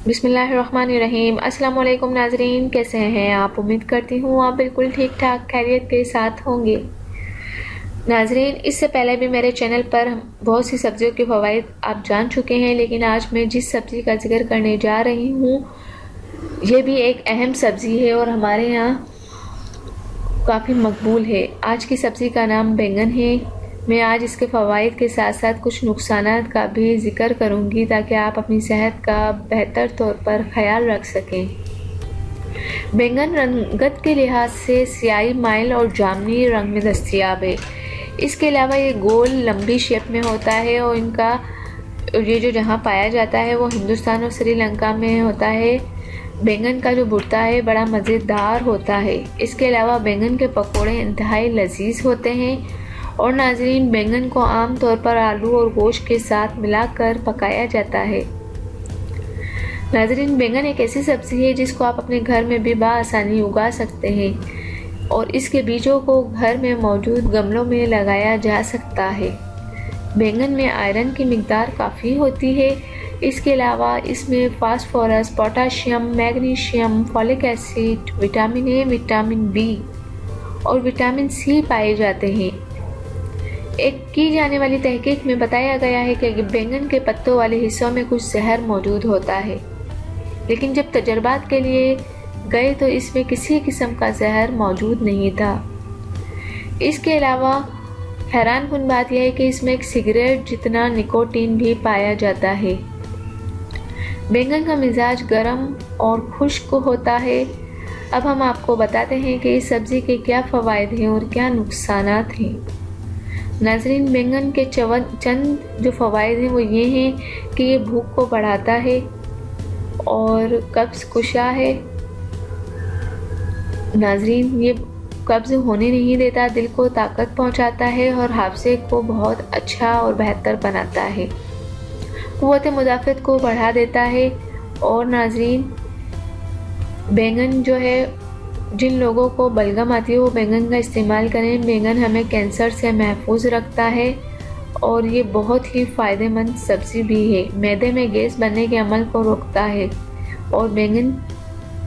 بسم اللہ الرحمن الرحیم۔ السلام علیکم ناظرین، کیسے ہیں آپ؟ امید کرتی ہوں آپ بالکل ٹھیک ٹھاک خیریت کے ساتھ ہوں گے۔ ناظرین، اس سے پہلے بھی میرے چینل پر بہت سی سبزیوں کے فوائد آپ جان چکے ہیں، لیکن آج میں جس سبزی کا ذکر کرنے جا رہی ہوں یہ بھی ایک اہم سبزی ہے اور ہمارے یہاں کافی مقبول ہے۔ آج کی سبزی کا نام بیگن ہے۔ میں آج اس کے فوائد کے ساتھ ساتھ کچھ نقصانات کا بھی ذکر کروں گی تاکہ آپ اپنی صحت کا بہتر طور پر خیال رکھ سکیں۔ بیگن رنگت کے لحاظ سے سیاہی مائل اور جامنی رنگ میں دستیاب ہے۔ اس کے علاوہ یہ گول لمبی شیپ میں ہوتا ہے اور یہ جو جہاں پایا جاتا ہے وہ ہندوستان اور سری لنکا میں ہوتا ہے۔ بیگن کا جو بھرتا ہے بڑا مزیدار ہوتا ہے۔ اس کے علاوہ بیگن کے پکوڑے انتہائی لذیذ ہوتے ہیں اور ناظرین، بیگن کو عام طور پر آلو اور گوشت کے ساتھ ملا کر پکایا جاتا ہے۔ ناظرین، بیگن ایک ایسی سبزی ہے جس کو آپ اپنے گھر میں بھی بآسانی اگا سکتے ہیں اور اس کے بیجوں کو گھر میں موجود گملوں میں لگایا جا سکتا ہے۔ بیگن میں آئرن کی مقدار کافی ہوتی ہے۔ اس کے علاوہ اس میں phosphorus, potassium, magnesium, folic acid, vitamin A, vitamin B اور وٹامن سی پائے جاتے ہیں۔ ایک کی جانے والی تحقیق میں بتایا گیا ہے کہ بیگن کے پتوں والے حصوں میں کچھ زہر موجود ہوتا ہے، لیکن جب تجربات کے لیے گئے تو اس میں کسی قسم کا زہر موجود نہیں تھا۔ اس کے علاوہ حیران کن بات یہ ہے کہ اس میں ایک سگریٹ جتنا نکوٹین بھی پایا جاتا ہے۔ بیگن کا مزاج گرم اور خشک ہوتا ہے۔ اب ہم آپ کو بتاتے ہیں کہ اس سبزی کے کیا فوائد ہیں اور کیا نقصانات ہیں۔ ناظرین، بیگن کے چند جو فوائد ہیں وہ یہ ہیں کہ یہ بھوک کو بڑھاتا ہے اور قبض کشا ہے۔ ناظرین، یہ قبض ہونے نہیں دیتا، دل کو طاقت پہنچاتا ہے اور حافظے کو بہت اچھا اور بہتر بناتا ہے، قوت مدافعت کو بڑھا دیتا ہے۔ اور ناظرین، بیگن جو ہے، جن لوگوں کو بلغم آتی ہے وہ بیگن کا استعمال کریں۔ بیگن ہمیں کینسر سے محفوظ رکھتا ہے اور یہ بہت ہی فائدہ مند سبزی بھی ہے۔ معدے میں گیس بننے کے عمل کو روکتا ہے اور بیگن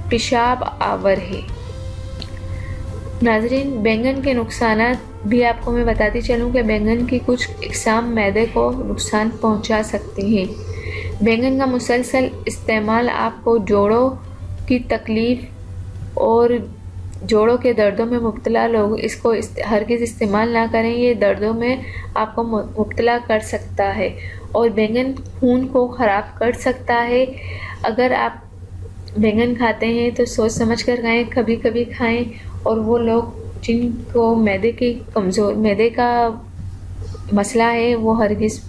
پیشاب آور ہے۔ ناظرین، بیگن کے نقصانات بھی آپ کو میں بتاتی چلوں کہ بیگن کی کچھ اقسام معدے کو نقصان پہنچا سکتی ہیں۔ بیگن کا مسلسل استعمال آپ کو جوڑوں کی تکلیف اور جوڑوں کے دردوں میں مبتلا لوگ اس کو ہرگز استعمال نہ کریں، یہ دردوں میں آپ کو مبتلا کر سکتا ہے اور بیگن خون کو خراب کر سکتا ہے۔ اگر آپ بیگن کھاتے ہیں تو سوچ سمجھ کر کھائیں، کبھی کبھی کھائیں۔ اور وہ لوگ جن کو معدے کا مسئلہ ہے وہ ہرگز،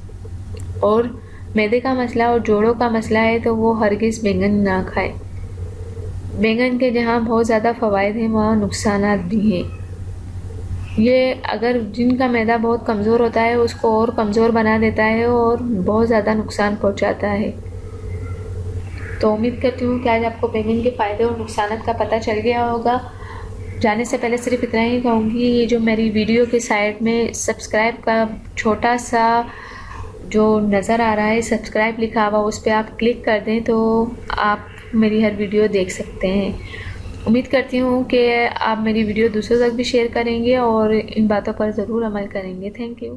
اور معدے کا مسئلہ اور جوڑوں کا مسئلہ ہے تو وہ ہرگز بیگن نہ کھائیں۔ بیگن کے جہاں بہت زیادہ فوائد ہیں وہاں نقصانات بھی ہیں۔ یہ اگر جن کا معدہ بہت کمزور ہوتا ہے اس کو اور کمزور بنا دیتا ہے اور بہت زیادہ نقصان پہنچاتا ہے۔ تو امید کرتی ہوں کہ آج آپ کو بیگن کے فائدے اور نقصانات کا پتہ چل گیا ہوگا۔ جانے سے پہلے صرف اتنا ہی کہوں گی، یہ جو میری ویڈیو کے سائڈ میں سبسکرائب کا چھوٹا سا جو نظر آ رہا ہے، سبسکرائب لکھا ہوا، اس پہ آپ کلک کر دیں تو آپ میری ہر ویڈیو دیکھ سکتے ہیں۔ امید کرتی ہوں کہ آپ میری ویڈیو دوسروں تک بھی شیئر کریں گے اور ان باتوں پر ضرور عمل کریں گے۔ Thank you.